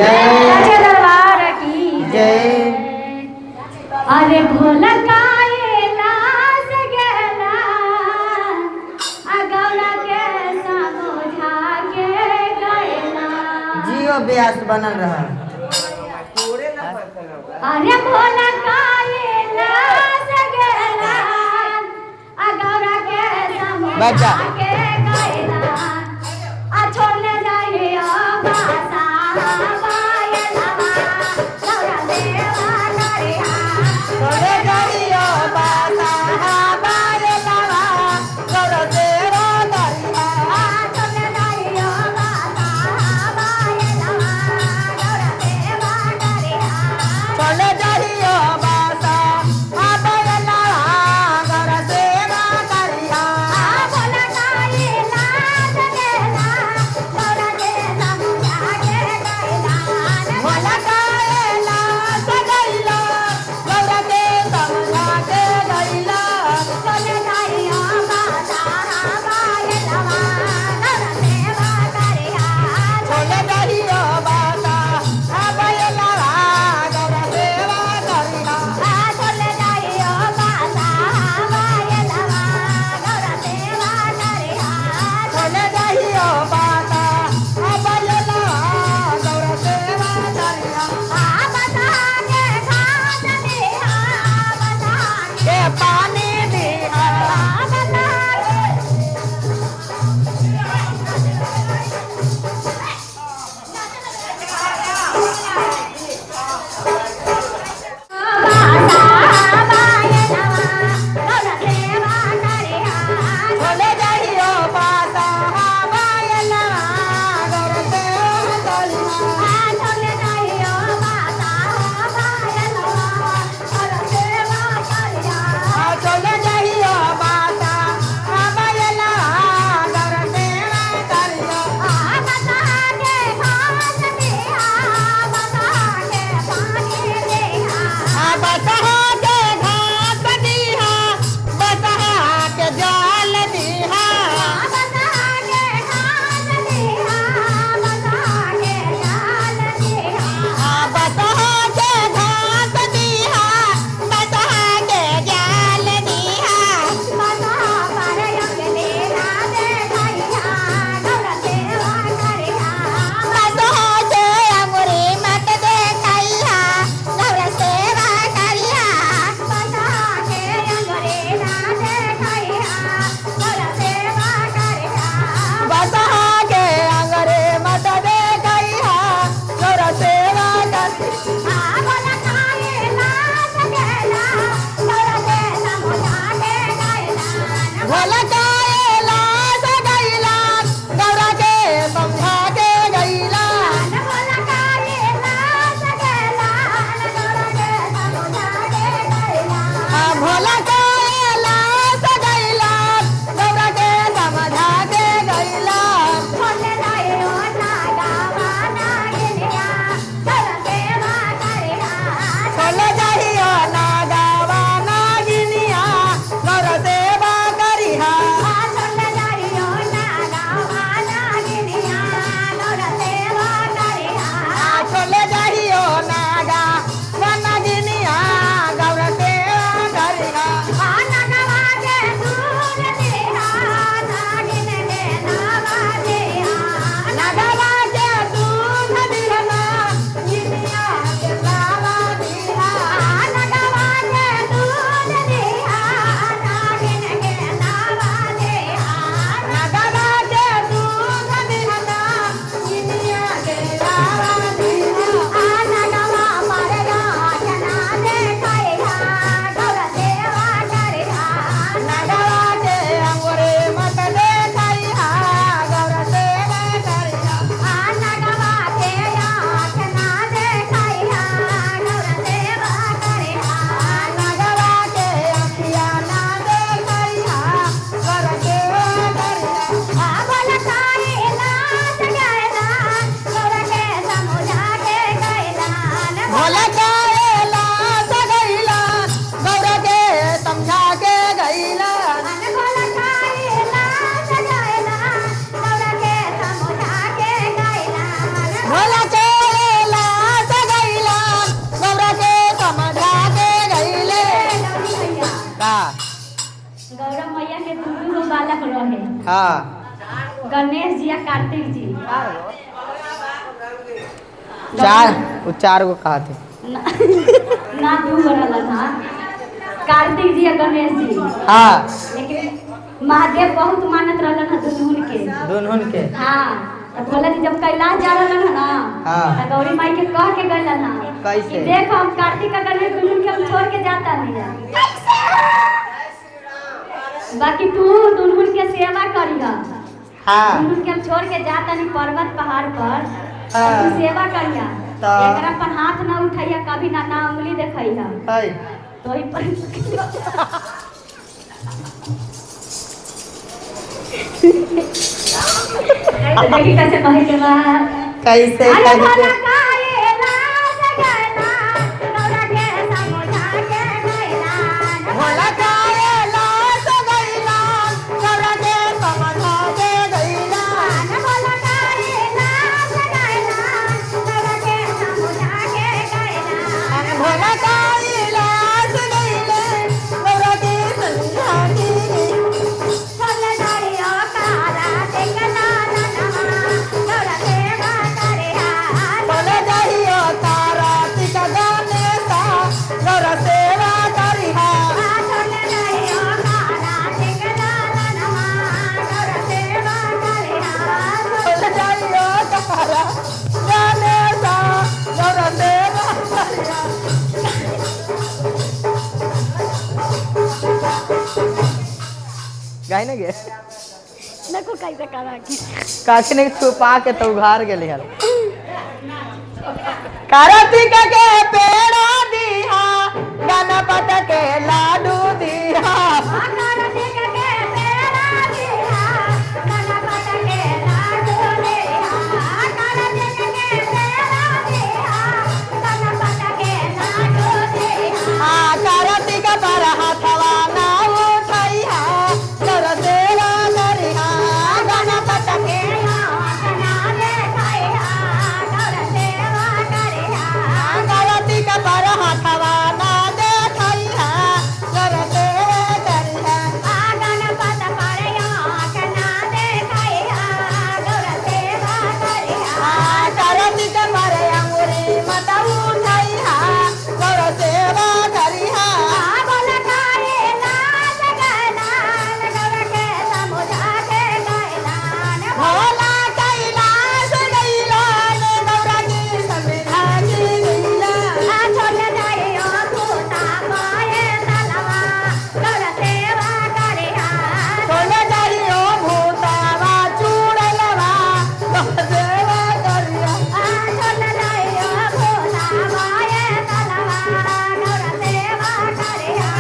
सच्चे दरबार की जय। अरे भोला कायला सगेला अगौला के समझा के गएला जियो ब्यास बनल रहा। अरे भोला कायला सगेला अगौला के बच्चा। समझा के गएला आ छोड़ने जाइए बासा बायला गौरा देवा नरिया छोड़े जाइयो बासा बायला गौरा देवा नरिया छोड़ने जाइए बासा बायला गौरा देवा नरिया छोड़े जाइयो बासा बायला गौरा देवा नरिया भोला कायला बालक रहे, हाँ गणेश जी या कार्तिक जी। वो चार गो कहा थे। ना दू रहला था, कार्तिक जी या गणेश जी। हाँ लेकिन महादेव बहुत मानत रहलन है दुनून के। दुनहुन के। हाँ तो बोला कि जब कैलाश जा रहलन है ना, हाँ। तो गौरी माई के कह के गइलन है कैसे? कि देख हम कार्तिक का गणेश दुनून के हम छोड़ के जाता नहीं है, बाकी तू दुनून के सेवा करिहा। हाँ दुनून के हम छोड़ के जाता नहीं पर्वत पहाड़ पर, हाँ। तू सेवा करिहा। तो? एकरा पर हाथ ना उठाइया, कभी ना ना उंगली देखइहा, है तो ही पर देखी कैसे कहे के बाद कैसे अरे कैसे भला कायला जगला नौरा के समझा के गइला भोला काए लास गइला नौरा के समझा के गइला भला कायला जगला नौरा के समझा के गइला भोला काए लास गइले नौरा के समझा के फल दरिया कारा देखला ननमा नौरा सेवा करे हा बोले जाइयो तारा टिका गाने सा नौरा सेवा करिहा फल दरिया कारा देखला ननमा नौरा सेवा करे हा बोले जाइयो तारा गाने सा नौरा सेवा करिहा गाय ना गे देखो कैसे करा की काकी ने छुपा के तो उघार गेली हल कार्तिक के पेड़ा दिहा गणपत के लाडू दिहा आकार देख के पेड़ा दिया गणपत के लाडू दिया आकार देख के पेड़ा दिया गणपत के लाडू दिया आ कार्तिक पर हाथवा ना उठाइहा नर सेवा करिहा गणपत के अपना ले खाया नर सेवा करिया कार्तिक पर हाथवा ना देखइहा नर सेवा करिहा गणपत पर अपना ले खाया नर सेवा करिया कार्तिक पर अंगुरी मत उठाइहा नर सेवा करिहा बोल काए लाज गैलान गौर के समुझा के गैलान भोला कैलाश गइलान गौरा की संविधा की गइला छोड़ जाइयो भूता पाए तलवा गौर सेवा करिहा छोले जाइयो भूतावा चूड़लवा गौर सेवा करिया छोड़ जाइयो भूता पाए तलवा गौर सेवा करिहा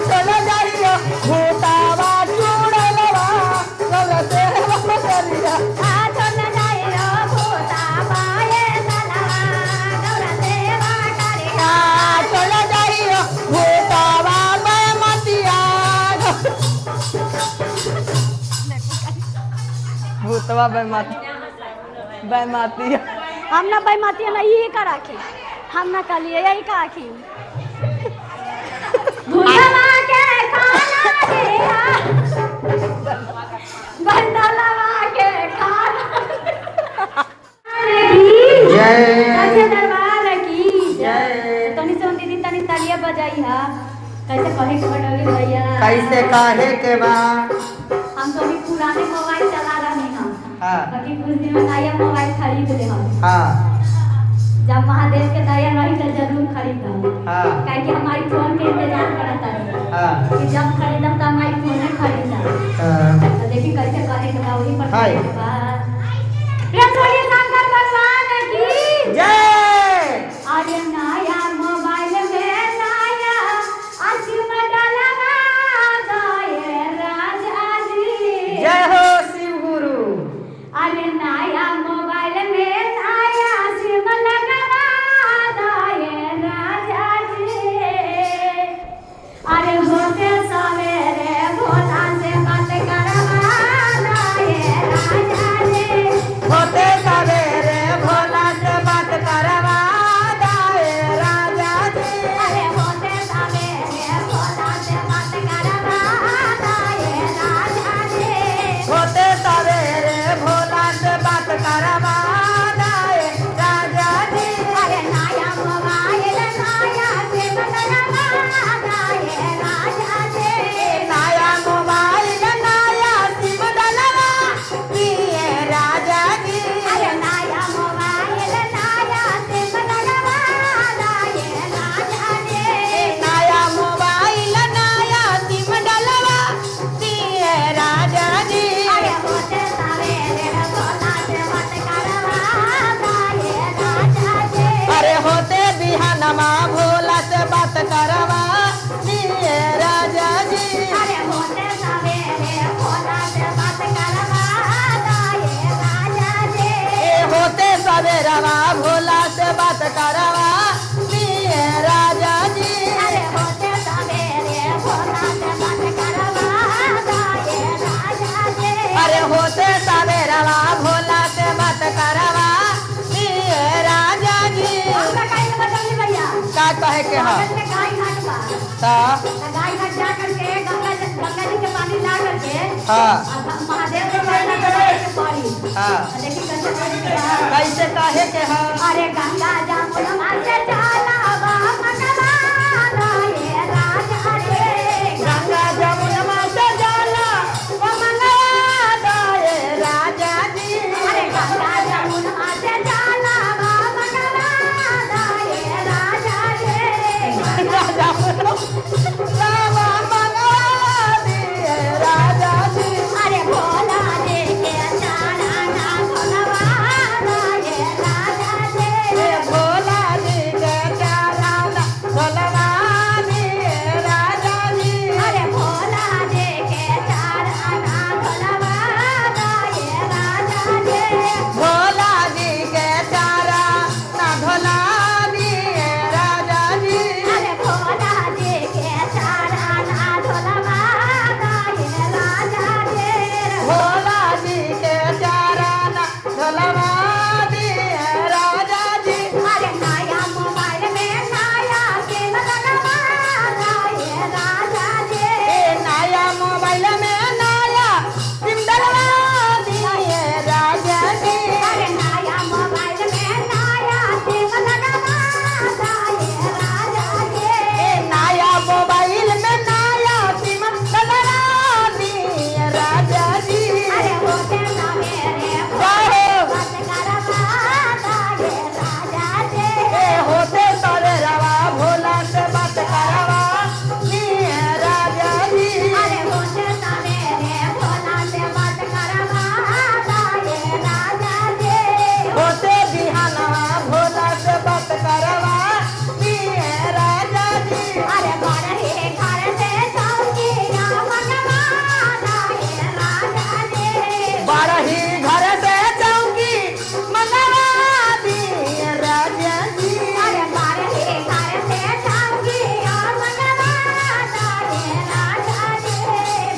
छोले जाइयो भूतावा चूड़लवा गौर सेवा करिया छोड़ जाइयो भूता पाए तलवा गौर सेवा करिहा छोले जाइयो भूतावा बैमतिया भूतवा बैमतिया हम ना बेईमाती ना यही का राखी, हम ना कलिए यही का राखी भुलवा के खाना दिया बंदलवा के खाना की जय सच्चे दरबार की जय। तनी से दीदी तनी तालियां बजाई हा कैसे कहे के बटोली भैया कैसे काहे के बा हम तो अभी पुराने मोबाइल चला रहे हैं हाँ बाकी कुछ दिन में नया मोबाइल खरीद ले हम हाँ जब महादेव के दया रही तो जरूर खरीदम हाँ काहे कि हमारी फोन के इंतजार करता है हाँ कि जब खरीदम तो हमारी फोन ही खरीदम हाँ तो देखी कैसे कहे के बा वही पर हाय। कहे के बा प्रिय सोनिया शंकर भगवान की जय अरे नया मोबाइल में नया आसिम डलवा दए राजा जी जय हो शिव गुरु अरे नया मोबाइल में नया सिम लगवा दए राजा जी अरे होते सवेरे भोला से बात करवा दए राजा जी बिहानमा भोला से बात करवा दिए राजा जी अरे होते सवेरे भोला से बात करवा दाए राजा जी ए होते सवेरवा भोला से बात करवा दिए राजा जी अरे होते सवेरे भोला से बात करवा दाए राजा जी अरे होते सवेरवा भोला से बात करवा दिए राजा जी हमरा काहे न बदलनी भैया का कहे के है में गाय घाट बा तो गाय घाट जा करके गंगा जी के पानी ला करके हाँ महादेव के पानी के पानी हाँ देखी कैसे पानी का कैसे कहे के है अरे गंगा जमुना से चलावा मंगला दाए राजा रे गंगा जमुना से जाला ओ मंगला दाए राजा जी अरे गंगा जमुना से चलावा मंगला दाए राजा रे गंगा जमुना लावा मंगला दिए राजा जी अरे भोला जी के चारा ना भोलवा दाए राजा ए रे भोला जी के चारा भोलवा दिए राजा जी अरे भोला जी के चारा ना भोलवा दाए राजा रे भोला जी के चारा ना भोला दिए राजा जी अरे भोला जी के चारा ना ढोलवा दाए राजा रे भोला जी के चारा ना भोलवा दिए राजा जी अरे नया मोबाइल में नया सिम लगवा दाए राजा रे ए नया मोबाइल में नया सिम डलवा दिए राजा जी अरे नया मोबाइल में नया सिम लगवा दाए राजा रे ए नया मोबाइल में नया सिम डलवा दिए राजा जी अरे होते सवेरे जाओ बात करवा दाए राजा रे ए होते सवेरवा भोला से बात करवा दिए राजा जी अरे होते सवेरे भोला से बात करवा दाए राजा रे होते बिहानवा भोला से बात करवा दिए राजा जी अरे बड़े घर से चौकिया मंगवा दाए राजा रे बड़ही घर से चौकी मंगवा दिए राजा जी अरे बड़े घर से चौकिया मंगवा दाए राजा रे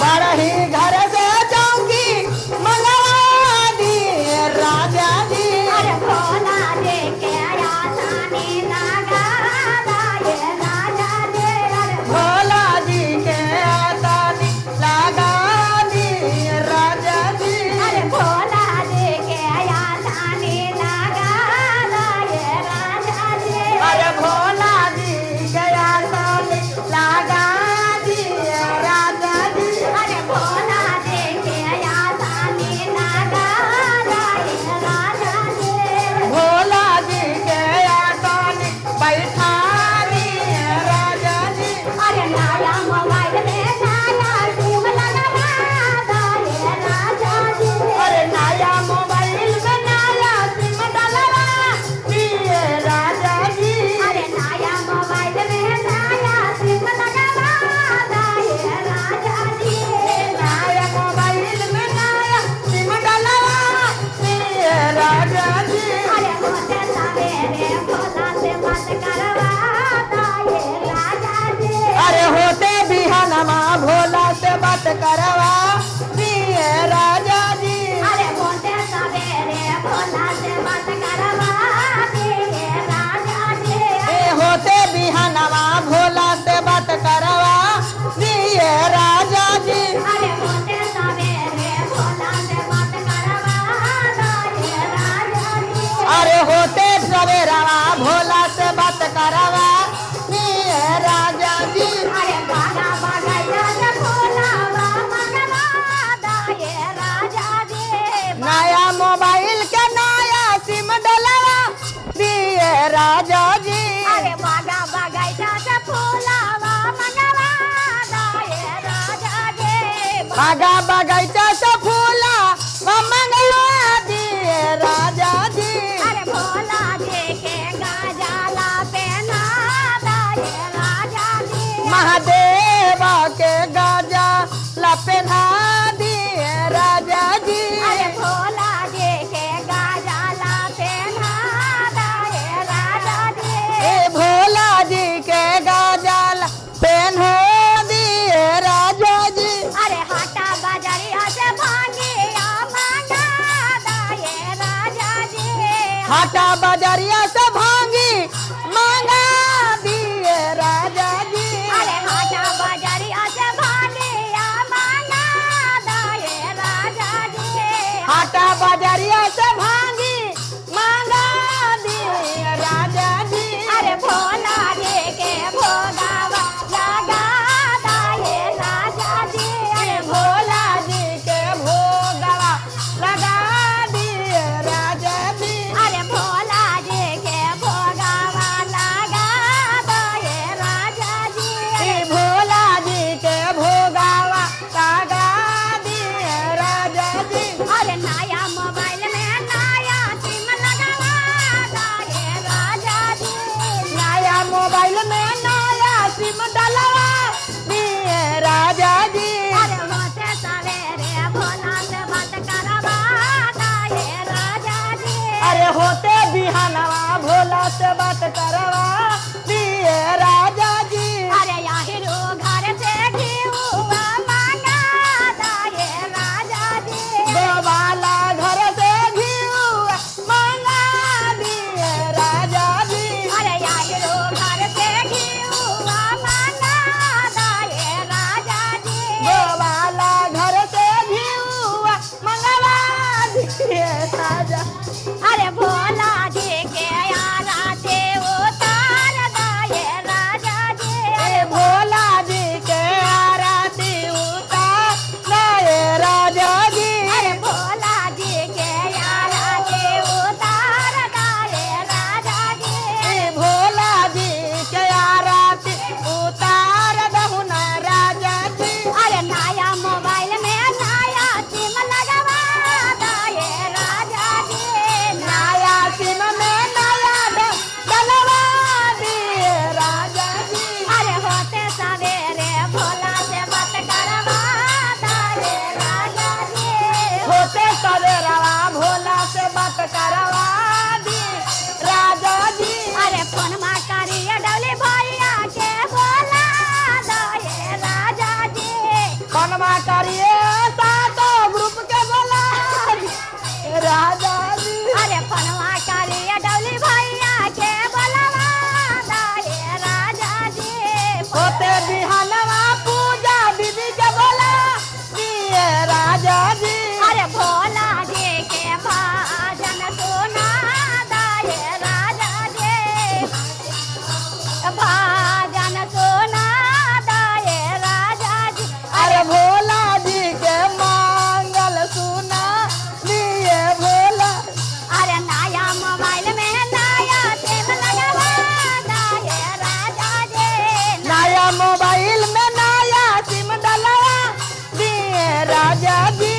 बड़ही घर से चौकी मंगवा दिए राजा जी अरे भोला जी के आसानी लगा दाए राजा रे अरे भोला जी के आसानी लगा दिए राजा जी अरे भोला जी के आसानी लगा दाए राजा रे अरे भोला जी के आसानी लगा दिए राजा जी अरे भोला जी के आसानी लगा दाए राजा रे भोला जी के आसानी बैठा दिए राजा जी अरे नया मोबाइल में नया सिम लगवा दाए राजा जी अरे नया मोबाइल में नया सिम डलवा दिए राजा जी अरे नया मोबाइल में नया सिम लगवा दाए राजा जी नया मोबाइल में नया सिम डलवा दिए राजा जी अरे होते सवेरे भोला से बात करवा दाए राजा जी अरे होते बिहानमा भोला से बात करवा दिए राजा जी अरे होते सवेरे भोला से बात करवा दिए राजा जी ए होते बिहानमा भोला से बात करवा दिए राजा जी अरे होते सवेरे भोला से बात करवा दाए राजा जी अरे होते सवेरवा भोला से बात करवा दिए राजा जी अरे भागा भागा जा भोला बा मंगवा दाए राजा जी नया मोबाइल के नया सिम डलवा दिए राजा जी अरे भागा भागा जा भोला बा मंगवा दाए राजा जी भागा बगैचा से फूला मंगला दिए राजा जी अरे भोला जी के गाजला पहना से बात करवा दिए राजा जी। अरे याहिरो घर से घिउआ मांगा दाए राजा जी। गोवाला घर से घिउआ मांगा दिए राजा जी। अरे याहिरो घर से घिउआ मांगा दाए राजा जी। गोवाला घर से घिउआ मंगवा दिए राजा। अरे भोला जी के आरती उतार दाए राजा जी। अरे भोला जी के आरती उतार दाए राजा जी। अरे भोला जी के आरती उतार दाए राजा जी। ए भोला जी के आरती उतार दहु ना राजा जी। अरे नया मोबाइल में नया सिम लगवा दाए राजा जी। नया सिम में नया डलवा दिए राजा जी। अरे होते सवेरे भोला से बात करवा दाए राजा जी। होते सवेरवा भोला से बात करवा दी राजा जी। अरे फोन मा करिए डोली भैया के बोला दाए राजा जी। कनमा करिए सातो ग्रुप के बोला राजा जी। अरे फोनवा करिए डोली भैया के बोलवा दाए राजा जी। होते बिहानवा पूजा दीदी के बोला दिए राजा जी। अरे भोला जी के भजन सुना दाए राजा जी। भजन सुना दाए राजा जी। अरे भोला जी के मंगल सुना दिए भोला। अरे नया मोबाइल में नया सिम लगवा दाए राजा जी। नया मोबाइल में नया सिम डलवा दिए राजा जी।